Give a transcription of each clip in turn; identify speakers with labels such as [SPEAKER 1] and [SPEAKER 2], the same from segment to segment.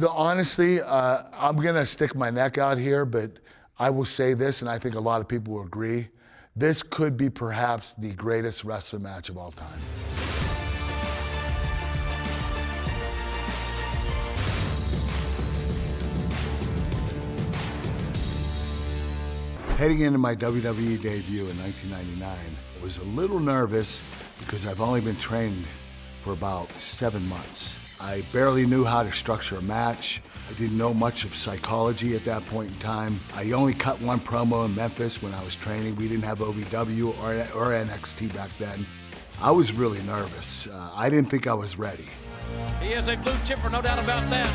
[SPEAKER 1] Honestly, I'm gonna stick my neck out here, but I will say this, and I think a lot of people will agree. This could be perhaps the greatest wrestling match of all time. Heading into my WWE debut in 1999, I was a little nervous because I've only been trained for about 7 months. I barely knew how to structure a match. I didn't know much of psychology at that point in time. I only cut one promo in Memphis when I was training. We didn't have OVW or NXT back then. I was really nervous. I didn't think I was ready.
[SPEAKER 2] He is a blue chipper, no doubt about that.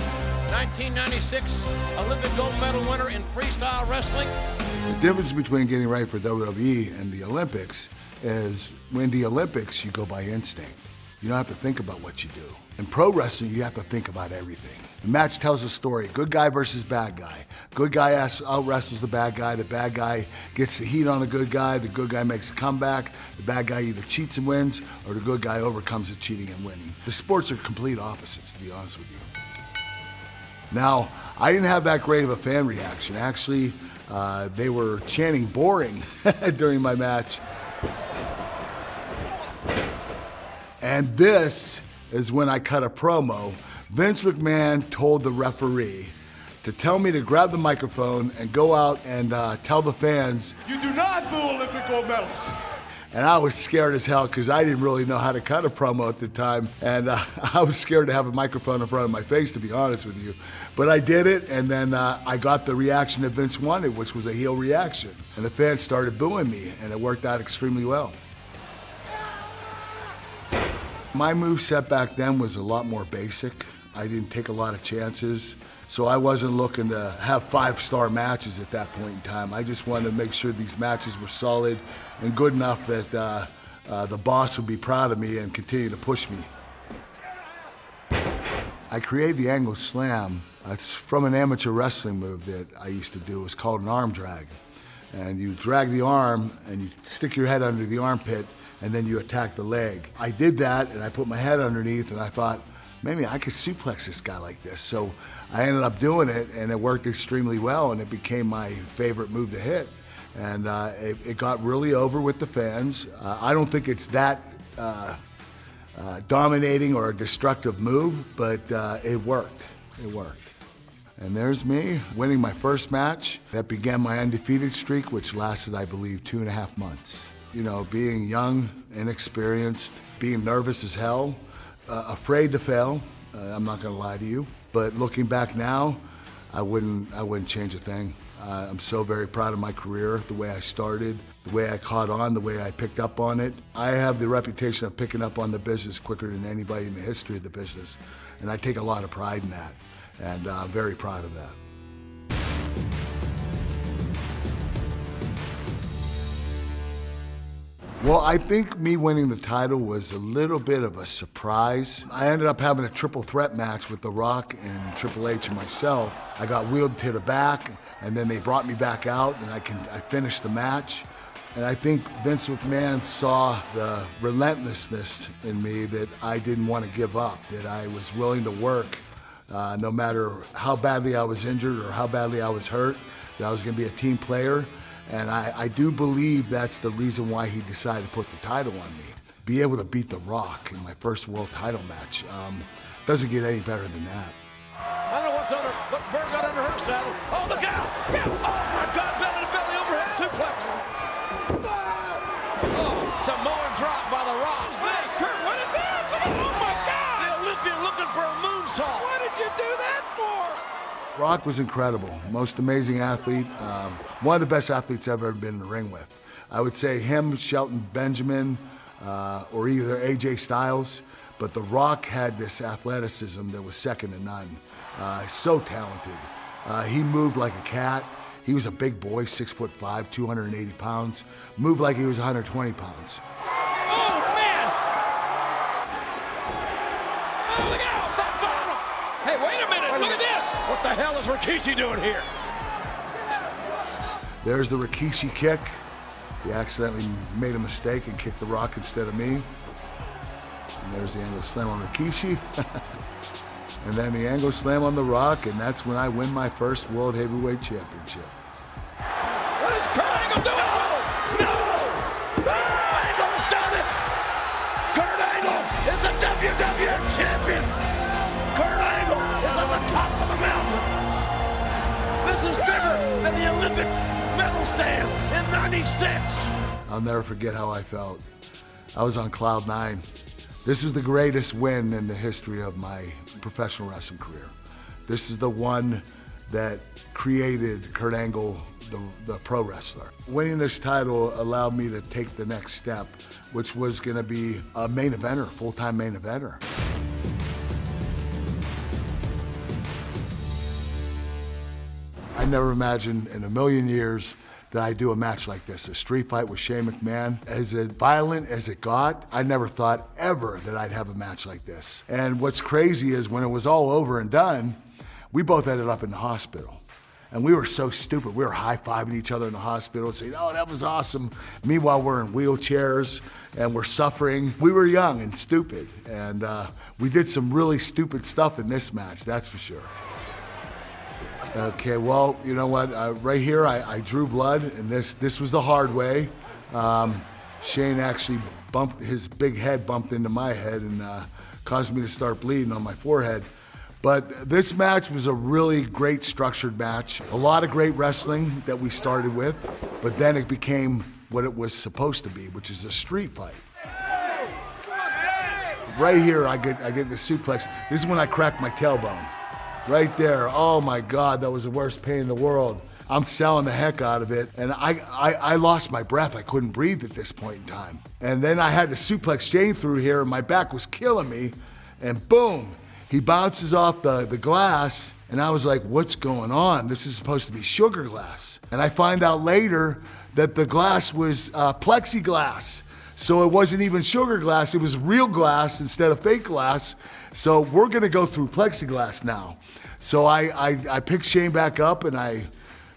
[SPEAKER 2] 1996 Olympic gold medal winner in freestyle wrestling.
[SPEAKER 1] The difference between getting ready for WWE and the Olympics is when the Olympics, you go by instinct. You don't have to think about what you do. In pro wrestling, you have to think about everything. The match tells a story, good guy versus bad guy. Good guy out-wrestles the bad guy gets the heat on the good guy makes a comeback, the bad guy either cheats and wins, or the good guy overcomes the cheating and winning. The sports are complete opposites, to be honest with you. Now, I didn't have that great of a fan reaction. Actually, they were chanting boring during my match. And this is when I cut a promo. Vince McMahon told the referee to tell me to grab the microphone and go out and tell the fans,
[SPEAKER 3] "You do not boo Olympic gold medals."
[SPEAKER 1] And I was scared as hell because I didn't really know how to cut a promo at the time. And I was scared to have a microphone in front of my face, to be honest with you. But I did it, and then I got the reaction that Vince wanted, which was a heel reaction. And the fans started booing me, and it worked out extremely well. My moveset back then was a lot more basic. I didn't take a lot of chances, so I wasn't looking to have 5-star matches at that point in time. I just wanted to make sure these matches were solid and good enough that the boss would be proud of me and continue to push me. I created the angle slam. It's from an amateur wrestling move that I used to do. It's called an arm drag. And you drag the arm and you stick your head under the armpit and then you attack the leg. I did that and I put my head underneath and I thought, maybe I could suplex this guy like this. So I ended up doing it and it worked extremely well and it became my favorite move to hit. And it got really over with the fans. I don't think it's that dominating or a destructive move, but it worked. It worked. And there's me winning my first match. That began my undefeated streak, which lasted, I believe, 2.5 months. You know, being young, inexperienced, being nervous as hell, afraid to fail, I'm not gonna lie to you. But looking back now, I wouldn't change a thing. I'm so very proud of my career, the way I started, the way I caught on, the way I picked up on it. I have the reputation of picking up on the business quicker than anybody in the history of the business. And I take a lot of pride in that. And I'm very proud of that. Well, I think me winning the title was a little bit of a surprise. I ended up having a triple threat match with The Rock and Triple H and myself. I got wheeled to the back, and then they brought me back out, and I finished the match. And I think Vince McMahon saw the relentlessness in me that I didn't want to give up, that I was willing to work no matter how badly I was injured or how badly I was hurt, that I was going to be a team player. And I do believe that's the reason why he decided to put the title on me. Be able to beat The Rock in my first world title match doesn't get any better than that.
[SPEAKER 2] I don't know what Bird got under her saddle. Oh, look out! Yeah. Oh, my God, belly to belly overhead suplex. Oh, Samoan drop by The Rock.
[SPEAKER 3] What's this? Kurt, what is that? Oh, my God!
[SPEAKER 2] The Olympian looking for a moonsault.
[SPEAKER 3] What did you do that for?
[SPEAKER 1] Rock was incredible, most amazing athlete, one of the best athletes I've ever been in the ring with. I would say him, Shelton Benjamin, or either AJ Styles, but The Rock had this athleticism that was second to none. So talented. He moved like a cat. He was a big boy, 6'5", 280 pounds, moved like he was 120 pounds.
[SPEAKER 2] Oh, man! Oh, look out! That bottom! Hey, wait a minute! Look at this! What the hell is Rikishi doing here?
[SPEAKER 1] There's the Rikishi kick. He accidentally made a mistake and kicked The Rock instead of me. And there's the angle slam on Rikishi. and then the angle slam on the Rock, and that's when I win my first World Heavyweight Championship.
[SPEAKER 3] What is Kurt Angle doing? No! Angle's done it! Kurt Angle is the WWF champion! Kurt Angle is at the top of the mountain! This is bigger than the Olympic medal stand in '96!
[SPEAKER 1] I'll never forget how I felt. I was on cloud nine. This was the greatest win in the history of my professional wrestling career. This is the one that created Kurt Angle, the pro wrestler. Winning this title allowed me to take the next step, which was gonna be a main eventer, full-time main eventer. I never imagined in a million years that I'd do a match like this, a street fight with Shane McMahon. As violent as it got, I never thought ever that I'd have a match like this. And what's crazy is when it was all over and done, we both ended up in the hospital. And we were so stupid. We were high-fiving each other in the hospital saying, oh, that was awesome. Meanwhile, we're in wheelchairs and we're suffering. We were young and stupid. And we did some really stupid stuff in this match, that's for sure. Okay, well, you know what? Right here, I drew blood, and this was the hard way. Shane actually his big head bumped into my head and caused me to start bleeding on my forehead. But this match was a really great structured match. A lot of great wrestling that we started with, but then it became what it was supposed to be, which is a street fight. Right here, I get the suplex. This is when I cracked my tailbone. Right there, oh my God, that was the worst pain in the world. I'm selling the heck out of it, and I lost my breath. I couldn't breathe at this point in time. And then I had to suplex Shane through here, and my back was killing me, and boom, he bounces off the glass, and I was like, what's going on? This is supposed to be sugar glass. And I find out later that the glass was plexiglass. So it wasn't even sugar glass, it was real glass instead of fake glass. So we're gonna go through plexiglass now. So I picked Shane back up and I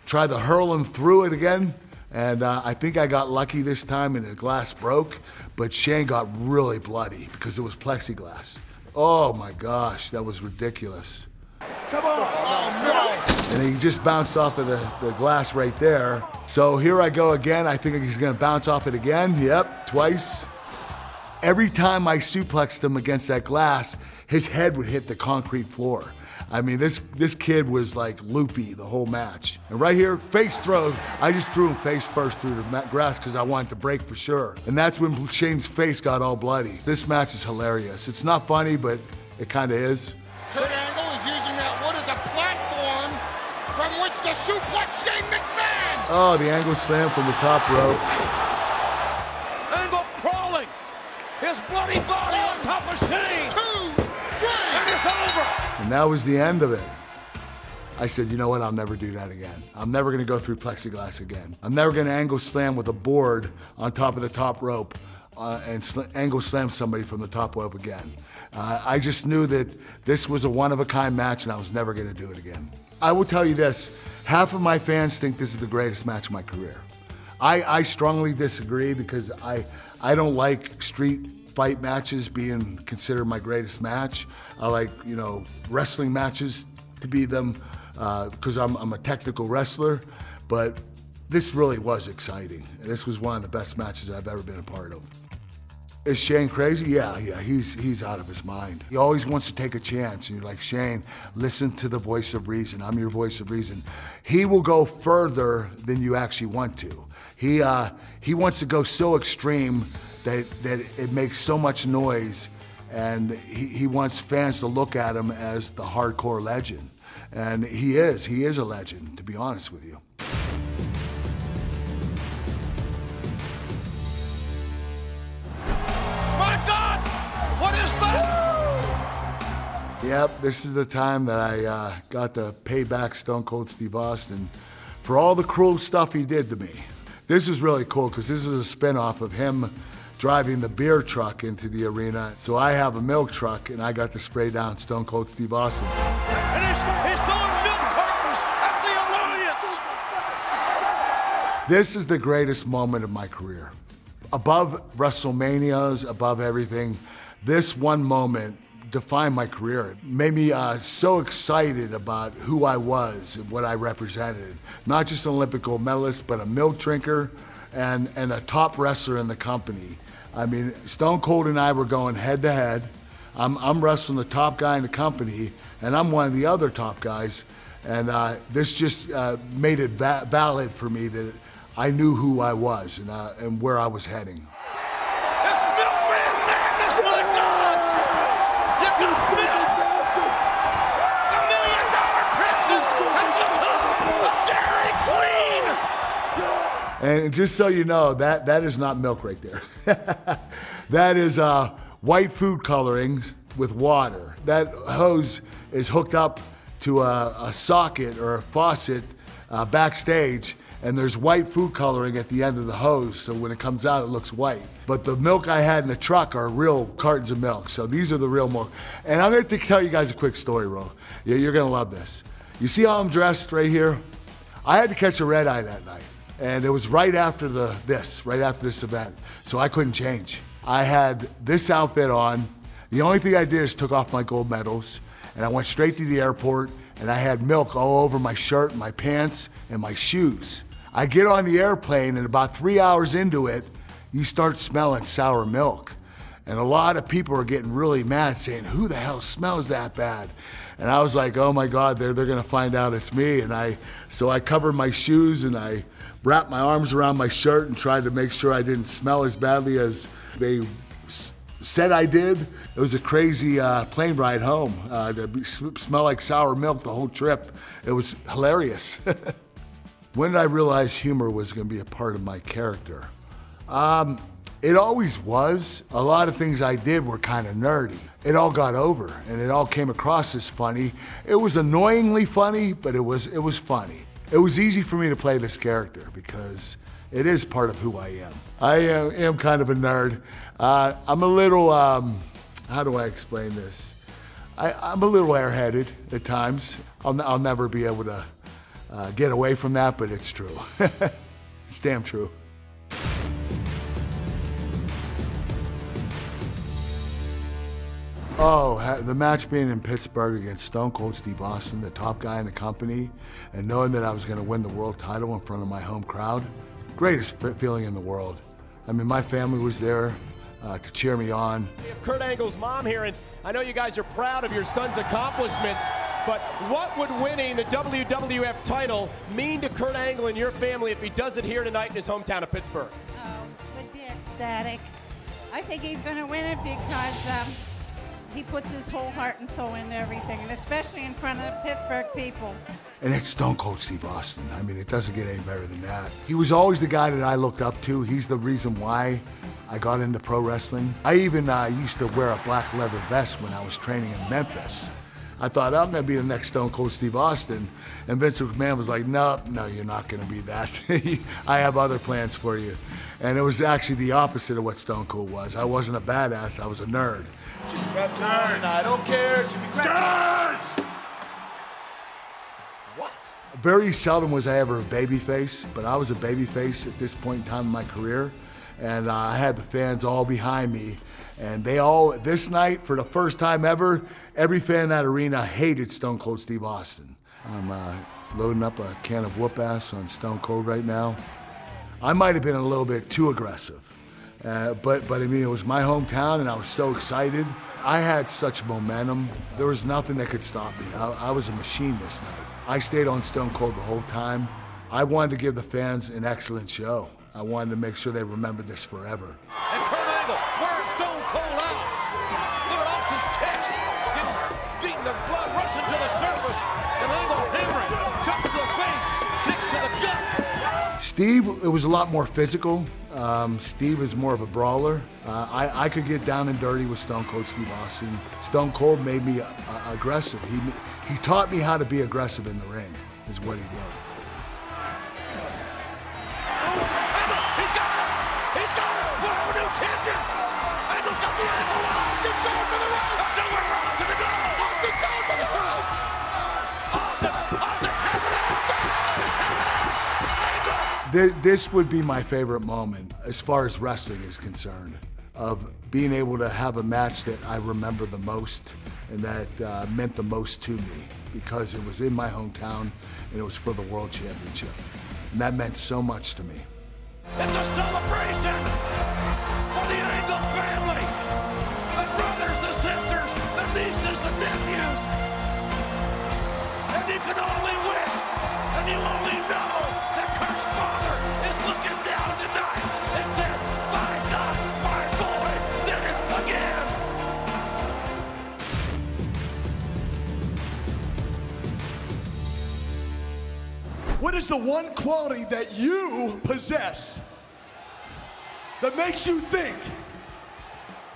[SPEAKER 1] tried to hurl him through it again. And I think I got lucky this time and the glass broke, but Shane got really bloody because it was plexiglass. Oh my gosh, that was ridiculous.
[SPEAKER 3] Come on! Oh no!
[SPEAKER 1] And he just bounced off of the glass right there. So here I go again. I think he's gonna bounce off it again. Yep, twice. Every time I suplexed him against that glass, his head would hit the concrete floor. I mean, this kid was like loopy the whole match. And right here, face throw. I just threw him face first through the grass because I wanted to break for sure. And that's when Shane's face got all bloody. This match is hilarious. It's not funny, but it kind of is.
[SPEAKER 4] Kurt Angle is using that wood as a platform from which to suplex Shane McMahon!
[SPEAKER 1] Oh, the angle slam from the top rope.
[SPEAKER 3] Angle crawling! His bloody body on top of Shane!
[SPEAKER 4] 2, 3!
[SPEAKER 3] And it's over!
[SPEAKER 1] And that was the end of it. I said, you know what, I'll never do that again. I'm never gonna go through plexiglass again. I'm never gonna angle slam with a board on top of the top rope and angle slam somebody from the top rope again. I just knew that this was a one-of-a-kind match and I was never gonna do it again. I will tell you this, half of my fans think this is the greatest match of my career. I strongly disagree because I don't like street fight matches being considered my greatest match. I like, you know, wrestling matches to be them because I'm a technical wrestler, but this really was exciting. This was one of the best matches I've ever been a part of. Is Shane crazy? Yeah, he's out of his mind. He always wants to take a chance, and you're like, Shane, listen to the voice of reason. I'm your voice of reason. He will go further than you actually want to. He wants to go so extreme that it makes so much noise, and he wants fans to look at him as the hardcore legend. And he is a legend, to be honest with you.
[SPEAKER 3] My God! What is that?
[SPEAKER 1] Yep, this is the time that I got to pay back Stone Cold Steve Austin for all the cruel stuff he did to me. This is really cool because this was a spin-off of him driving the beer truck into the arena. So I have a milk truck and I got to spray down Stone Cold Steve Austin.
[SPEAKER 3] And he's throwing milk cartons at the audience!
[SPEAKER 1] This is the greatest moment of my career. Above WrestleManias, above everything, this one moment defined my career. It made me so excited about who I was and what I represented. Not just an Olympic gold medalist, but a milk drinker and a top wrestler in the company. I mean, Stone Cold and I were going head to head. I'm wrestling the top guy in the company, and I'm one of the other top guys. And this just made it valid for me that I knew who I was and where I was heading.
[SPEAKER 3] It's Milkman Madness, my God! You got Milk! The $1 million princess has become a Dairy Queen!
[SPEAKER 1] And just so you know, that is not milk right there. That is white food colorings with water. That hose is hooked up to a socket or a faucet backstage, and there's white food coloring at the end of the hose, so when it comes out, it looks white. But the milk I had in the truck are real cartons of milk, so these are the real milk. And I'm gonna tell you guys a quick story, Ro. You're gonna love this. You see how I'm dressed right here? I had to catch a red eye that night, and it was right after this event, so I couldn't change. I had this outfit on. The only thing I did is took off my gold medals, and I went straight to the airport, and I had milk all over my shirt, my pants, and my shoes. I get on the airplane, and about 3 hours into it, you start smelling sour milk. And a lot of people are getting really mad, saying, who the hell smells that bad? And I was like, oh my God, they're gonna find out it's me. And so I covered my shoes, and I wrapped my arms around my shirt and tried to make sure I didn't smell as badly as they said I did. It was a crazy plane ride home. To smell like sour milk the whole trip. It was hilarious. When did I realize humor was gonna be a part of my character? It always was. A lot of things I did were kind of nerdy. It all got over, and it all came across as funny. It was annoyingly funny, but it was funny. It was easy for me to play this character because it is part of who I am. I am kind of a nerd. I'm a little, how do I explain this? I'm a little airheaded at times. I'll never be able to get away from that, but it's true. It's damn true. Oh, the match being in Pittsburgh against Stone Cold Steve Austin, the top guy in the company, and knowing that I was gonna win the world title in front of my home crowd, greatest feeling in the world. I mean, my family was there to cheer me on.
[SPEAKER 5] We have Kurt Angle's mom here, and I know you guys are proud of your son's accomplishments, but what would winning the WWF title mean to Kurt Angle and your family if he does it here tonight in his hometown of Pittsburgh?
[SPEAKER 6] Oh, would be ecstatic. I think he's going to win it because he puts his whole heart and soul into everything, and especially in front of the Pittsburgh people.
[SPEAKER 1] And it's Stone Cold Steve Austin. I mean, it doesn't get any better than that. He was always the guy that I looked up to. He's the reason why I got into pro wrestling. I even used to wear a black leather vest when I was training in Memphis. I thought, I'm gonna be the next Stone Cold Steve Austin. And Vince McMahon was like, no, you're not gonna be that. I have other plans for you. And it was actually the opposite of what Stone Cold was. I wasn't a badass, I was a nerd.
[SPEAKER 7] Jimmy Crap, I don't care, Jimmy Crap. What?
[SPEAKER 1] Very seldom was I ever a babyface, but I was a babyface at this point in time in my career. And I had the fans all behind me. And they all, this night, for the first time ever, every fan in that arena hated Stone Cold Steve Austin. I'm loading up a can of whoop ass on Stone Cold right now. I might have been a little bit too aggressive, but I mean, it was my hometown and I was so excited. I had such momentum. There was nothing that could stop me. I was a machine this night. I stayed on Stone Cold the whole time. I wanted to give the fans an excellent show. I wanted to make sure they remembered this forever.
[SPEAKER 2] And Kurt Angle wearing Stone Cold out. Look at Austin's chest. Beating the blood rushing to the surface. And Angle hammering. Shots to the face. Kicks to the gut.
[SPEAKER 1] Steve, it was a lot more physical. Steve is more of a brawler. I could get down and dirty with Stone Cold Steve Austin. Stone Cold made me aggressive. He taught me how to be aggressive in the ring, is what he did.
[SPEAKER 3] Champion! Angle's got the ankle lock! Austin's going for the ropes! Nowhere wrong to the goal! Austin's going for the ropes! Austin tapping out!
[SPEAKER 1] This would be my favorite moment as far as wrestling is concerned. of being able to have a match that I remember the most and that meant the most to me because it was in my hometown and it was for the World Championship. And that meant so much to me.
[SPEAKER 2] It's a celebration for the Angle family, the brothers, the sisters, the nieces, the nephews. And you can only wish, and you only know that Kurt's father is looking down tonight and said, "My God, my boy did it again."
[SPEAKER 7] What is the one quality that you possess that makes you think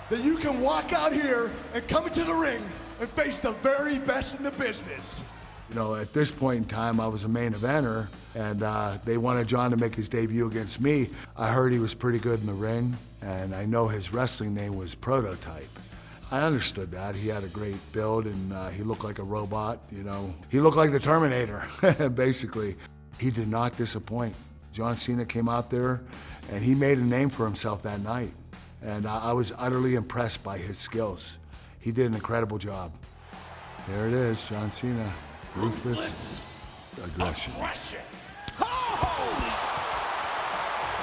[SPEAKER 7] that you can walk out here and come into the ring and face the very best in the business?
[SPEAKER 1] You know, at this point in time, I was a main eventer, and they wanted John to make his debut against me. I heard he was pretty good in the ring, and I know his wrestling name was Prototype. I understood that. He had a great build, and he looked like a robot, you know. He looked like the Terminator, basically. He did not disappoint. John Cena came out there, and he made a name for himself that night. And I was utterly impressed by his skills. He did an incredible job. There it is, John Cena. Ruthless aggression.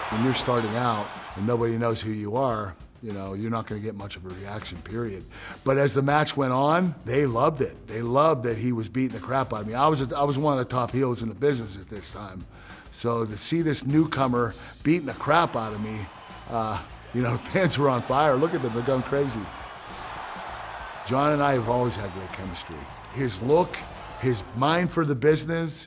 [SPEAKER 1] When you're starting out and nobody knows who you are, you know, you're not going to get much of a reaction, period. But as the match went on, they loved it. They loved that he was beating the crap out of me. I was one of the top heels in the business at this time. So to see this newcomer beating the crap out of me, you know, fans were on fire. Look at them, they're going crazy. John and I have always had great chemistry. His look, his mind for the business,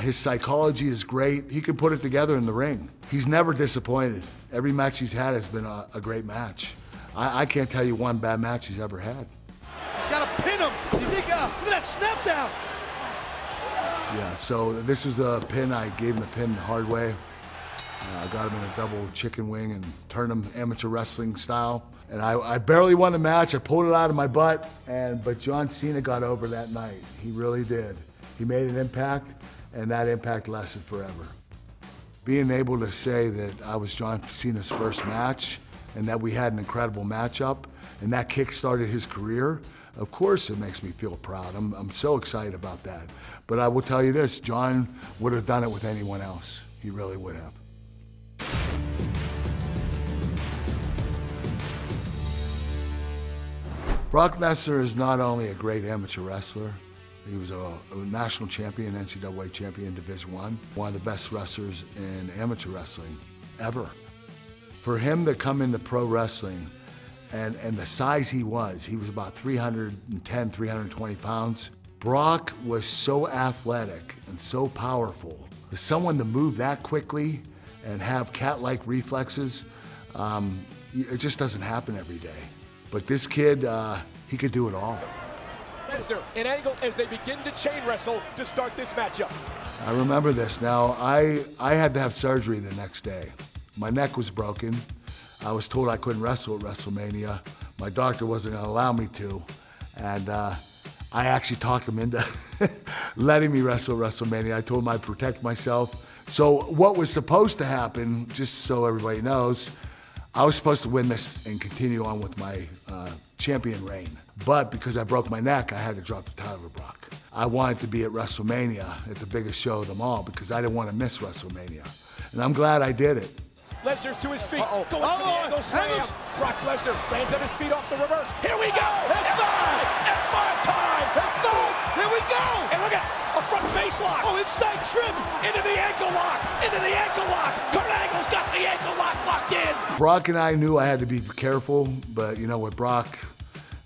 [SPEAKER 1] his psychology is great. He can put it together in the ring. He's never disappointed. Every match he's had has been a great match. I can't tell you one bad match he's ever had.
[SPEAKER 7] He's got to pin him. You think, look at that snap down.
[SPEAKER 1] Yeah, so this is the pin. I gave him the pin the hard way. I got him in a double chicken wing and turned him amateur wrestling style. And I barely won the match. I pulled it out of my butt, but John Cena got over that night. He really did. He made an impact, and that impact lasted forever. Being able to say that I was John Cena's first match and that we had an incredible matchup and that kick-started his career, of course it makes me feel proud. I'm so excited about that. But I will tell you this, John would have done it with anyone else. He really would have. Brock Lesnar is not only a great amateur wrestler, he was a national champion, NCAA champion, Division I, one of the best wrestlers in amateur wrestling ever. For him to come into pro wrestling and the size he was about 310, 320 pounds. Brock was so athletic and so powerful. For someone to move that quickly and have cat-like reflexes, it just doesn't happen every day. But this kid, he could do it all.
[SPEAKER 5] Lesnar and Angle as they begin to chain wrestle to start this matchup.
[SPEAKER 1] I remember this. Now, I had to have surgery the next day. My neck was broken. I was told I couldn't wrestle at WrestleMania. My doctor wasn't gonna allow me to. And I actually talked him into letting me wrestle at WrestleMania. I told him I'd protect myself. So what was supposed to happen, just so everybody knows, I was supposed to win this and continue on with my champion reign. But because I broke my neck, I had to drop the title to Brock. I wanted to be at WrestleMania, at the biggest show of them all, because I didn't want to miss WrestleMania. And I'm glad I did it.
[SPEAKER 5] Lesnar's to his feet, going for the angle slam. Brock Lesnar lands on his feet off the reverse. Here we go! F5! F5 time! F5! Here we go! And look at a front face lock. Oh, inside trip! Into the ankle lock! Into the ankle lock! Kurt Angle's got the ankle lock locked in!
[SPEAKER 1] Brock and I knew I had to be careful, but you know, with Brock,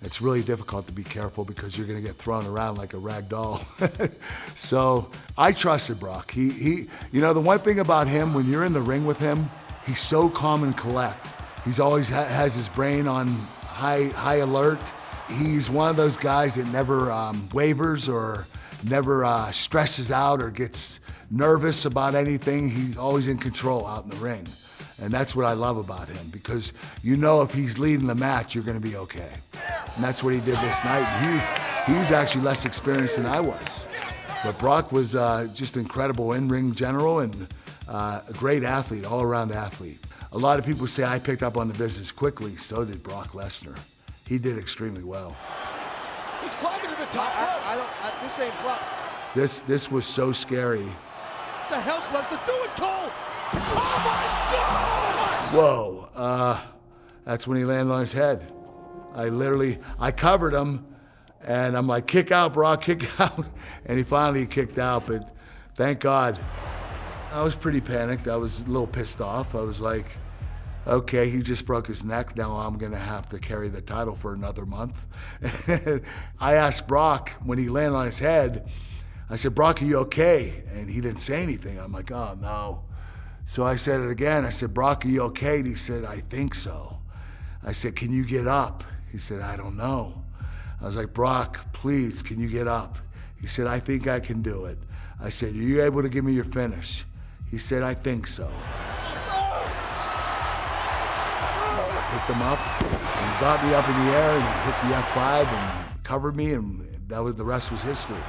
[SPEAKER 1] it's really difficult to be careful because you're gonna get thrown around like a rag doll. So I trusted Brock. He, you know, the one thing about him, when you're in the ring with him, he's so calm and collect. He's always has his brain on high alert. He's one of those guys that never wavers or never stresses out or gets nervous about anything. He's always in control out in the ring. And that's what I love about him, because you know if he's leading the match, you're gonna be okay. And that's what he did this night. He's actually less experienced than I was. But Brock was just incredible in-ring general and a great athlete, all-around athlete. A lot of people say I picked up on the business quickly. So did Brock Lesnar. He did extremely well.
[SPEAKER 5] He's climbing to the top rope.
[SPEAKER 7] This ain't Brock.
[SPEAKER 1] This was so scary.
[SPEAKER 7] What the hell's supposed to do it, Cole? Oh my God!
[SPEAKER 1] Whoa, that's when he landed on his head. I covered him, and I'm like, kick out, Brock, kick out. And he finally kicked out, but thank God. I was pretty panicked. I was a little pissed off. I was like, okay, he just broke his neck. Now I'm gonna have to carry the title for another month. I asked Brock when he landed on his head, I said, Brock, are you okay? And he didn't say anything. I'm like, oh no. So I said it again. I said, Brock, are you okay? And he said, I think so. I said, can you get up? He said, I don't know. I was like, Brock, please, can you get up? He said, I think I can do it. I said, are you able to give me your finish? He said, I think so. I picked him up, and he got me up in the air, and he hit the F5 and covered me, and the rest was history.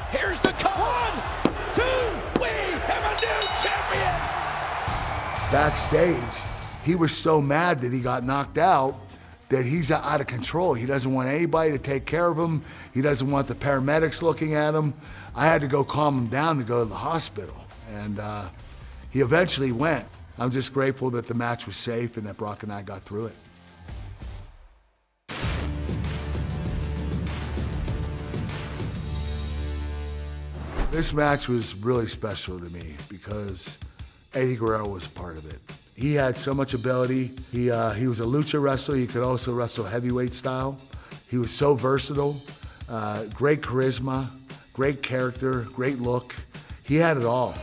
[SPEAKER 5] Here's the cut. 1, 2, we have a new champion!
[SPEAKER 1] Backstage, he was so mad that he got knocked out that he's out of control. He doesn't want anybody to take care of him. He doesn't want the paramedics looking at him. I had to go calm him down to go to the hospital, and he eventually went. I'm just grateful that the match was safe and that Brock and I got through it. This match was really special to me because Eddie Guerrero was a part of it. He had so much ability. He was a lucha wrestler. He could also wrestle heavyweight style. He was so versatile, great charisma, great character, great look. He had it all.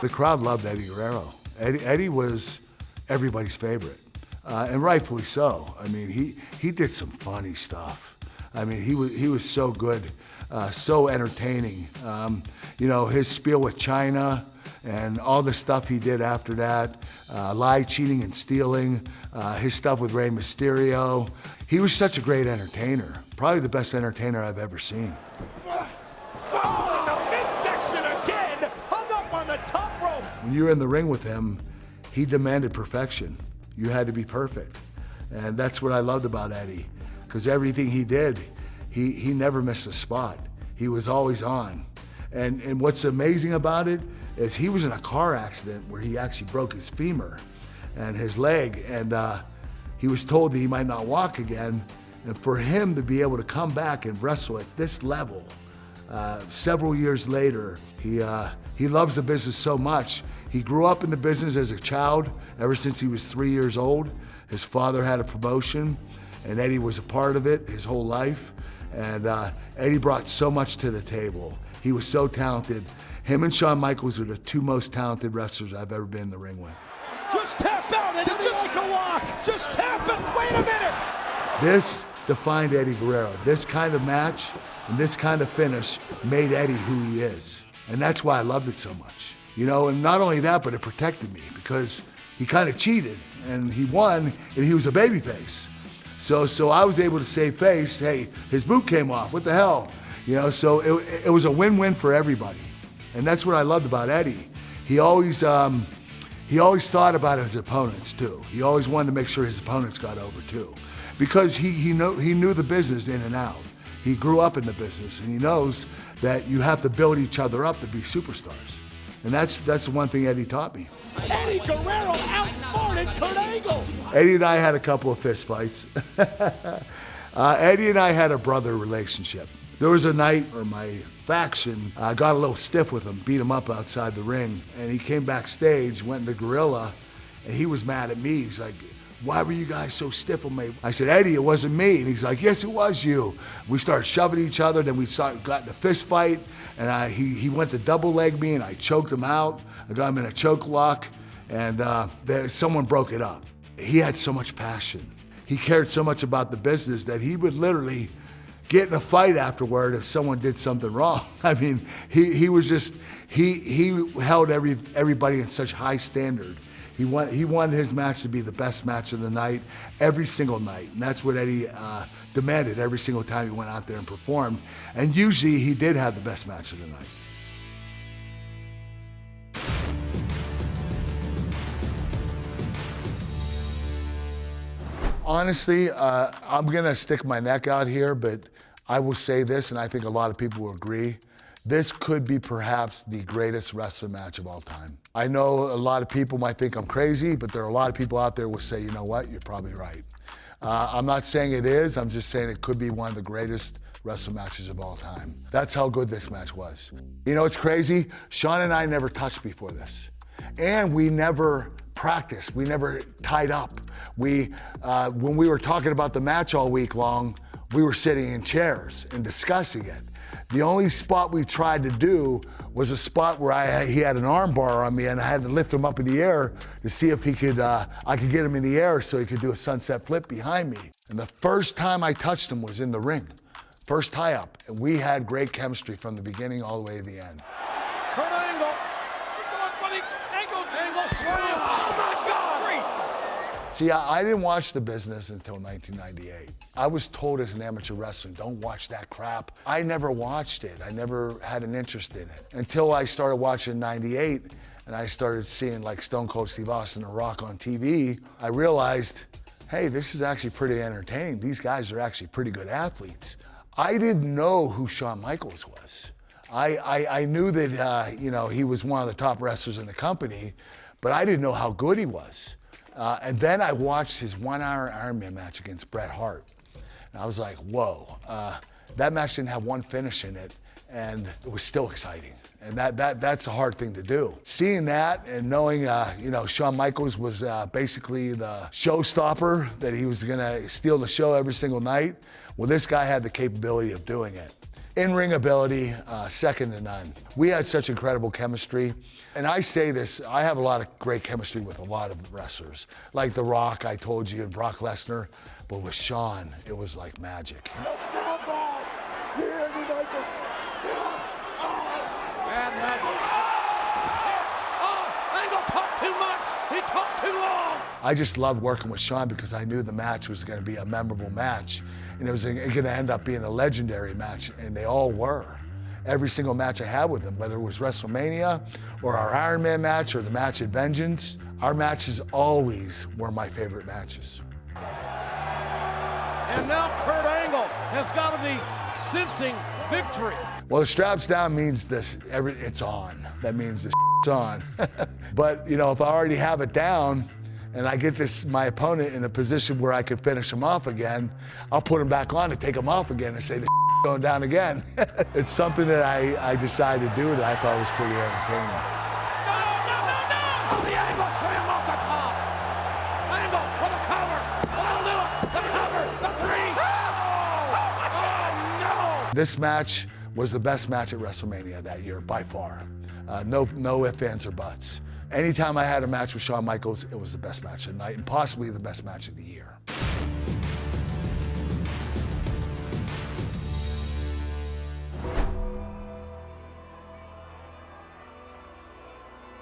[SPEAKER 1] The crowd loved Eddie Guerrero. Eddie was everybody's favorite, and rightfully so. I mean, he did some funny stuff. I mean, he was so good, so entertaining. You know, his spiel with China and all the stuff he did after that, lie, cheating, and stealing, his stuff with Rey Mysterio. He was such a great entertainer, probably the best entertainer I've ever seen.
[SPEAKER 5] Oh, in the midsection again, hung up on the top rope.
[SPEAKER 1] When you were in the ring with him, he demanded perfection. You had to be perfect. And that's what I loved about Eddie, because everything he did, he never missed a spot. He was always on. And what's amazing about it is he was in a car accident where he actually broke his femur and his leg, and he was told that he might not walk again. And for him to be able to come back and wrestle at this level, several years later, he loves the business so much. He grew up in the business as a child, ever since he was 3 years old. His father had a promotion, and Eddie was a part of it his whole life. And Eddie brought so much to the table. He was so talented. Him and Shawn Michaels are the two most talented wrestlers I've ever been in the ring with.
[SPEAKER 5] Just tap out and just make a lock. Just tap it. Wait a minute.
[SPEAKER 1] This defined Eddie Guerrero. This kind of match and this kind of finish made Eddie who he is. And that's why I loved it so much. You know, and not only that, but it protected me because he kind of cheated and he won and he was a babyface. So I was able to save face. Hey, his boot came off, what the hell? You know, so it was a win-win for everybody. And that's what I loved about Eddie. He always thought about his opponents too. He always wanted to make sure his opponents got over too. Because he knew the business in and out. He grew up in the business and he knows that you have to build each other up to be superstars. And that's the one thing Eddie taught me.
[SPEAKER 5] Eddie Guerrero outsmarted Kurt Angle.
[SPEAKER 1] Eddie and I had a couple of fist fights. Eddie and I had a brother relationship. There was a night where my faction got a little stiff with him, beat him up outside the ring, and he came backstage, went into Gorilla, and he was mad at me. He's like, why were you guys so stiff on me? I said, Eddie, it wasn't me. And he's like, yes, it was you. We started shoving each other, then we got in a fist fight, and he went to double leg me, and I choked him out. I got him in a choke lock, and someone broke it up. He had so much passion. He cared so much about the business that he would literally get in a fight afterward if someone did something wrong. I mean, he held everybody in such high standard. He wanted his match to be the best match of the night, every single night. And that's what Eddie demanded every single time he went out there and performed. And usually he did have the best match of the night. Honestly, I'm gonna stick my neck out here, but I will say this, and I think a lot of people will agree. This could be perhaps the greatest wrestling match of all time. I know a lot of people might think I'm crazy, but there are a lot of people out there who will say, you know what, you're probably right. I'm not saying it is, I'm just saying it could be one of the greatest wrestling matches of all time. That's how good this match was. You know, it's crazy. Shawn and I never touched before this. And we never practiced, we never tied up. When we were talking about the match all week long, we were sitting in chairs and discussing it. The only spot we tried to do was a spot where he had an arm bar on me and I had to lift him up in the air to see if I could get him in the air so he could do a sunset flip behind me. And the first time I touched him was in the ring. First tie-up, and we had great chemistry from the beginning all the way to the end.
[SPEAKER 2] Kurt Angle. Going for the angle slam. Oh my God.
[SPEAKER 1] See, I didn't watch the business until 1998. I was told as an amateur wrestler, don't watch that crap. I never watched it. I never had an interest in it until I started watching in 98 and I started seeing like Stone Cold Steve Austin and The Rock on TV. I realized, hey, this is actually pretty entertaining. These guys are actually pretty good athletes. I didn't know who Shawn Michaels was. I knew that you know, he was one of the top wrestlers in the company, but I didn't know how good he was. And then I watched his 1 hour Iron Man match against Bret Hart. And I was like, whoa, that match didn't have one finish in it, and it was still exciting. And that's a hard thing to do. Seeing that and knowing, you know, Shawn Michaels was basically the showstopper, that he was gonna steal the show every single night. Well, this guy had the capability of doing it. In-ring ability, second to none. We had such incredible chemistry. And I say this, I have a lot of great chemistry with a lot of wrestlers. Like The Rock, I told you, and Brock Lesnar. But with Shawn, it was like magic.
[SPEAKER 2] Bad match. Oh, Angle talked too much. He talked too long.
[SPEAKER 1] I just loved working with Shawn because I knew the match was going to be a memorable match. And it was going to end up being a legendary match, and they all were. Every single match I had with him, whether it was WrestleMania or our Iron Man match or the match at Vengeance, our matches always were my favorite matches.
[SPEAKER 2] And now Kurt Angle has got to be sensing victory.
[SPEAKER 1] Well, the straps down means this, it's on. That means the shit's on. But, you know, if I already have it down and I get my opponent in a position where I can finish him off again, I'll put him back on and take him off again and say the shit's going down again. It's something that I decided to do that I thought was pretty entertaining.
[SPEAKER 2] No! Oh, the Angle slam off the top. Angle with a cover. That'll do it. The cover. The three. Oh, no!
[SPEAKER 1] This match was the best match at WrestleMania that year, by far. No ifs, ands, or buts. Anytime I had a match with Shawn Michaels, it was the best match of the night and possibly the best match of the year.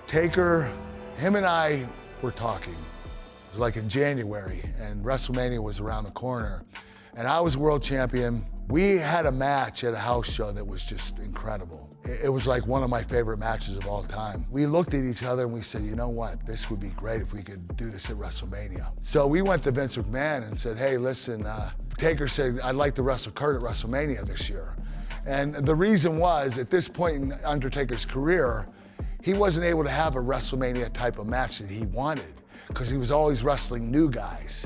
[SPEAKER 1] Taker, him and I were talking. It was like in January, and WrestleMania was around the corner. And I was world champion. We had a match at a house show that was just incredible. It was like one of my favorite matches of all time. We looked at each other and we said, you know what? This would be great if we could do this at WrestleMania. So we went to Vince McMahon and said, hey, listen, Taker said, I'd like to wrestle Kurt at WrestleMania this year. And the reason was, at this point in Undertaker's career, he wasn't able to have a WrestleMania type of match that he wanted, because he was always wrestling new guys,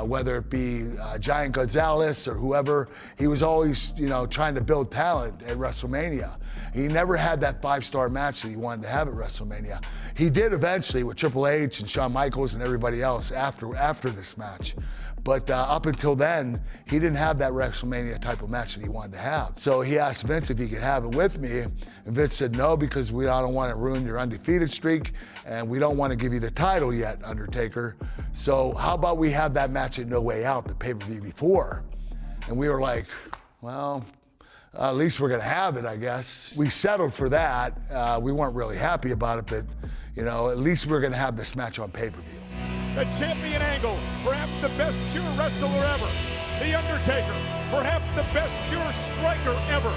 [SPEAKER 1] whether it be Giant Gonzalez or whoever. He was always, you know, trying to build talent at WrestleMania. He never had that 5-star match that he wanted to have at WrestleMania. He did eventually with Triple H and Shawn Michaels and everybody else after this match. But up until then, he didn't have that WrestleMania type of match that he wanted to have. So he asked Vince if he could have it with me, and Vince said no, because we don't want to ruin your undefeated streak, and we don't want to give you the title yet, Undertaker. So how about we have that match at No Way Out, the pay-per-view before? And we were like, well, at least we're gonna have it, I guess. We settled for that. We weren't really happy about it, but you know, at least we're gonna have this match on pay-per-view.
[SPEAKER 8] The champion Angle, perhaps the best pure wrestler ever. The Undertaker, perhaps the best pure striker ever.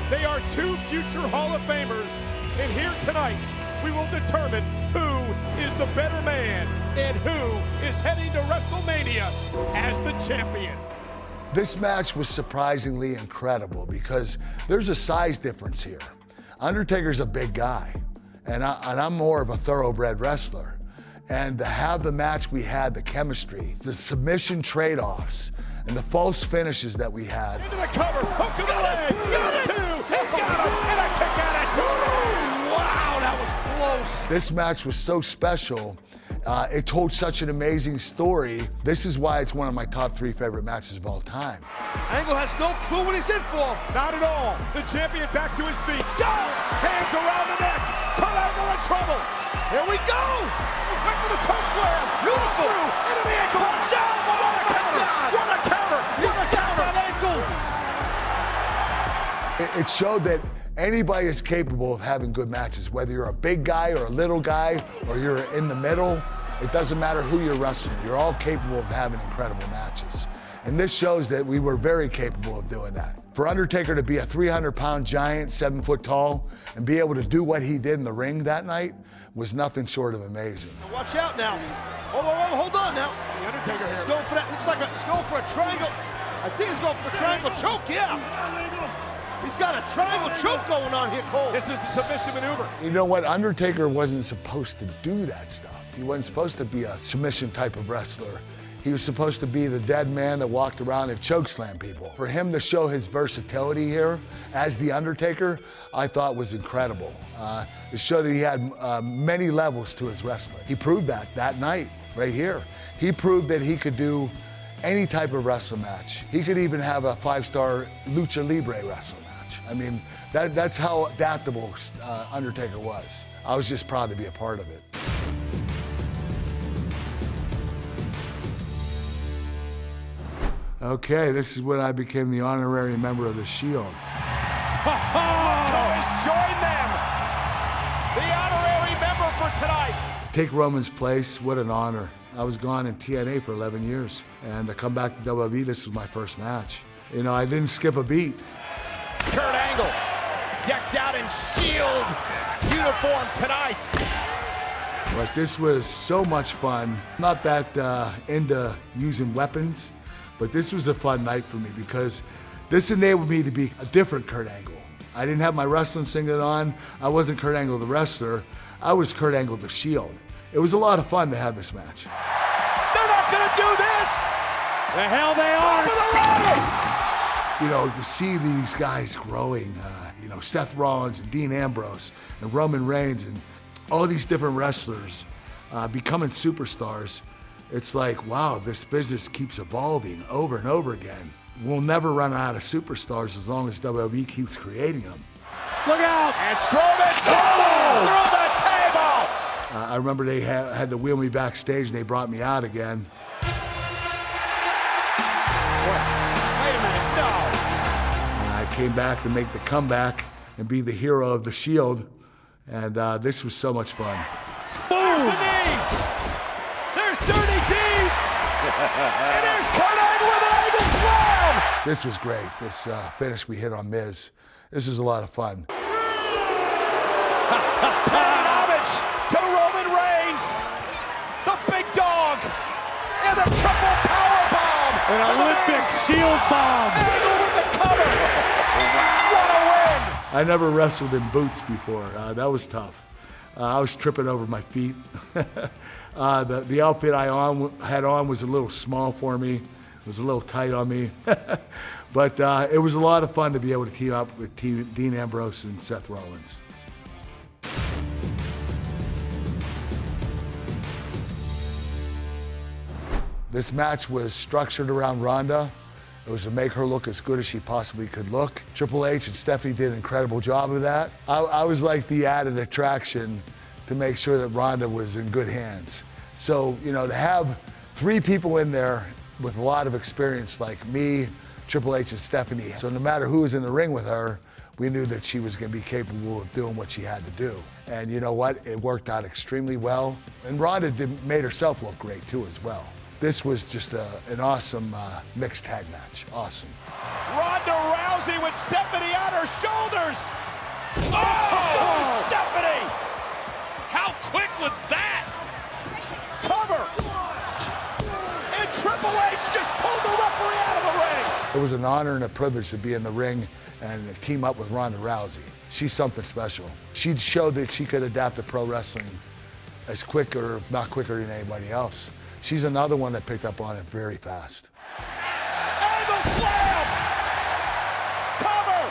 [SPEAKER 8] They are two future Hall of Famers, and here tonight, we will determine who is the better man and who is heading to WrestleMania as the champion.
[SPEAKER 1] This match was surprisingly incredible because there's a size difference here. Undertaker's a big guy, and I'm more of a thoroughbred wrestler. And to have the match we had, the chemistry, the submission trade-offs, and the false finishes that we had.
[SPEAKER 8] Into the cover, hook to the leg, got it! He's got him, and a kick out at two! Wow, that was close!
[SPEAKER 1] This match was so special. It told such an amazing story. This is why it's one of my top 3 favorite matches of all time.
[SPEAKER 3] Angle has no clue what he's in for.
[SPEAKER 8] Not at all. The champion back to his feet. Go! Hands around the neck. Kurt Angle in trouble.
[SPEAKER 3] Here we go.
[SPEAKER 8] Went for the choke slam.
[SPEAKER 3] Beautiful.
[SPEAKER 8] Through, into the ankle.
[SPEAKER 3] Watch out.
[SPEAKER 8] What a counter. What a counter. What a counter.
[SPEAKER 3] That ankle.
[SPEAKER 1] It showed that anybody is capable of having good matches, whether you're a big guy or a little guy, or you're in the middle. It doesn't matter who you're wrestling. You're all capable of having incredible matches. And this shows that we were very capable of doing that. For Undertaker to be a 300-pound giant, 7 foot tall, and be able to do what he did in the ring that night was nothing short of amazing.
[SPEAKER 3] Watch out now. Hold on now.
[SPEAKER 8] The Undertaker here.
[SPEAKER 3] He's going for that. Looks like he's going for a triangle. I think he's going for a triangle choke. Yeah. He's got a triangle choke going on here, Cole.
[SPEAKER 8] This is a submission maneuver.
[SPEAKER 1] You know what? Undertaker wasn't supposed to do that stuff. He wasn't supposed to be a submission type of wrestler. He was supposed to be the dead man that walked around and chokeslammed people. For him to show his versatility here as The Undertaker, I thought was incredible. It showed that he had many levels to his wrestling. He proved that night, right here. He proved that he could do any type of wrestling match. He could even have a 5-star lucha libre wrestling match. I mean, that's how adaptable Undertaker was. I was just proud to be a part of it. Okay, this is when I became the honorary member of the Shield.
[SPEAKER 8] Always join them. The honorary member for tonight.
[SPEAKER 1] Take Roman's place, what an honor. I was gone in TNA for 11 years, and to come back to WWE, this was my first match. You know, I didn't skip a beat.
[SPEAKER 8] Kurt Angle, decked out in Shield uniform tonight.
[SPEAKER 1] But this was so much fun. Not that into using weapons, but this was a fun night for me because this enabled me to be a different Kurt Angle. I didn't have my wrestling singlet on. I wasn't Kurt Angle the wrestler. I was Kurt Angle the Shield. It was a lot of fun to have this match.
[SPEAKER 8] They're not gonna do this!
[SPEAKER 3] The hell they are!
[SPEAKER 8] Top of the ladder!
[SPEAKER 1] You know, to see these guys growing, you know, Seth Rollins and Dean Ambrose and Roman Reigns and all these different wrestlers becoming superstars, it's like, wow, this business keeps evolving over and over again. We'll never run out of superstars as long as WWE keeps creating them.
[SPEAKER 3] Look out!
[SPEAKER 8] And Strowman solo through the table!
[SPEAKER 1] I remember they had to wheel me backstage and they brought me out again.
[SPEAKER 8] Wait a minute, no!
[SPEAKER 1] And I came back to make the comeback and be the hero of the Shield. And this was so much fun.
[SPEAKER 8] There's the knee! There's Dirty Deeds! And there's Kurt Angle with an angle slam!
[SPEAKER 1] This was great. This finish we hit on Miz. This was a lot of fun.
[SPEAKER 8] Paying homage to Roman Reigns, the big dog, and the triple power bomb.
[SPEAKER 3] An Olympic Shield bomb.
[SPEAKER 8] Angle with the cover. What a win!
[SPEAKER 1] I never wrestled in boots before. That was tough. I was tripping over my feet. The outfit I had on was a little small for me. It was a little tight on me. But it was a lot of fun to be able to team up with Dean Ambrose and Seth Rollins. This match was structured around Ronda. It was to make her look as good as she possibly could look. Triple H and Stephanie did an incredible job of that. I was like the added attraction to make sure that Ronda was in good hands. So, you know, to have 3 people in there with a lot of experience like me, Triple H, and Stephanie. So no matter who was in the ring with her, we knew that she was going to be capable of doing what she had to do. And you know what? It worked out extremely well. And Ronda made herself look great too as well. This was just an awesome mixed tag match. Awesome.
[SPEAKER 8] Ronda Rousey with Stephanie on her shoulders. Oh, Stephanie!
[SPEAKER 3] How quick was that?
[SPEAKER 8] Cover! And Triple H just pulled the referee out of the ring.
[SPEAKER 1] It was an honor and a privilege to be in the ring and team up with Ronda Rousey. She's something special. She showed that she could adapt to pro wrestling as quick or if not quicker than anybody else. She's another one that picked up on it very fast.
[SPEAKER 8] Angle slam! Cover!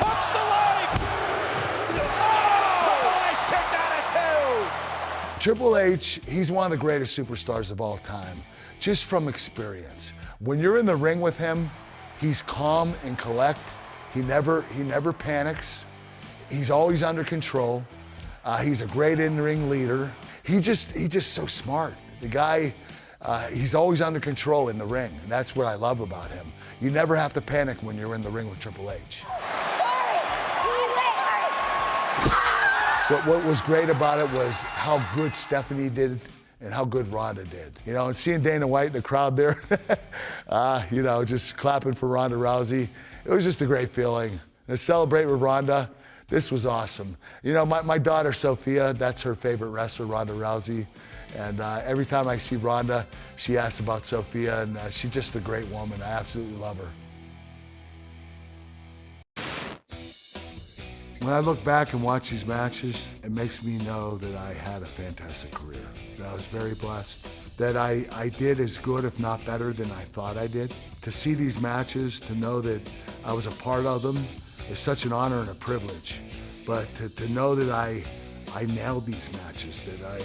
[SPEAKER 8] Hooks the leg! Oh, Triple H kicked out at 2!
[SPEAKER 1] Triple H, he's one of the greatest superstars of all time, just from experience. When you're in the ring with him, he's calm and collect. He never panics. He's always under control. He's a great in-ring leader. He's just so smart. The guy, he's always under control in the ring, and that's what I love about him. You never have to panic when you're in the ring with Triple H. What was great about it was how good Stephanie did and how good Ronda did. You know, and seeing Dana White in the crowd there, you know, just clapping for Ronda Rousey, it was just a great feeling. And to celebrate with Ronda, this was awesome. You know, my daughter Sophia, that's her favorite wrestler, Ronda Rousey. And every time I see Ronda, she asks about Sophia, and she's just a great woman. I absolutely love her. When I look back and watch these matches, it makes me know that I had a fantastic career, that I was very blessed, that I did as good, if not better, than I thought I did. To see these matches, to know that I was a part of them, is such an honor and a privilege. But to know that I nailed these matches, that I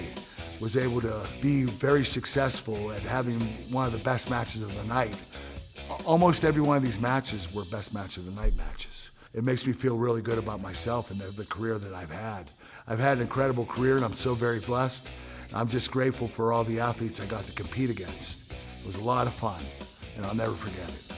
[SPEAKER 1] was able to be very successful at having one of the best matches of the night. Almost every one of these matches were best match of the night matches. It makes me feel really good about myself and the career that I've had. I've had an incredible career and I'm so very blessed. I'm just grateful for all the athletes I got to compete against. It was a lot of fun and I'll never forget it.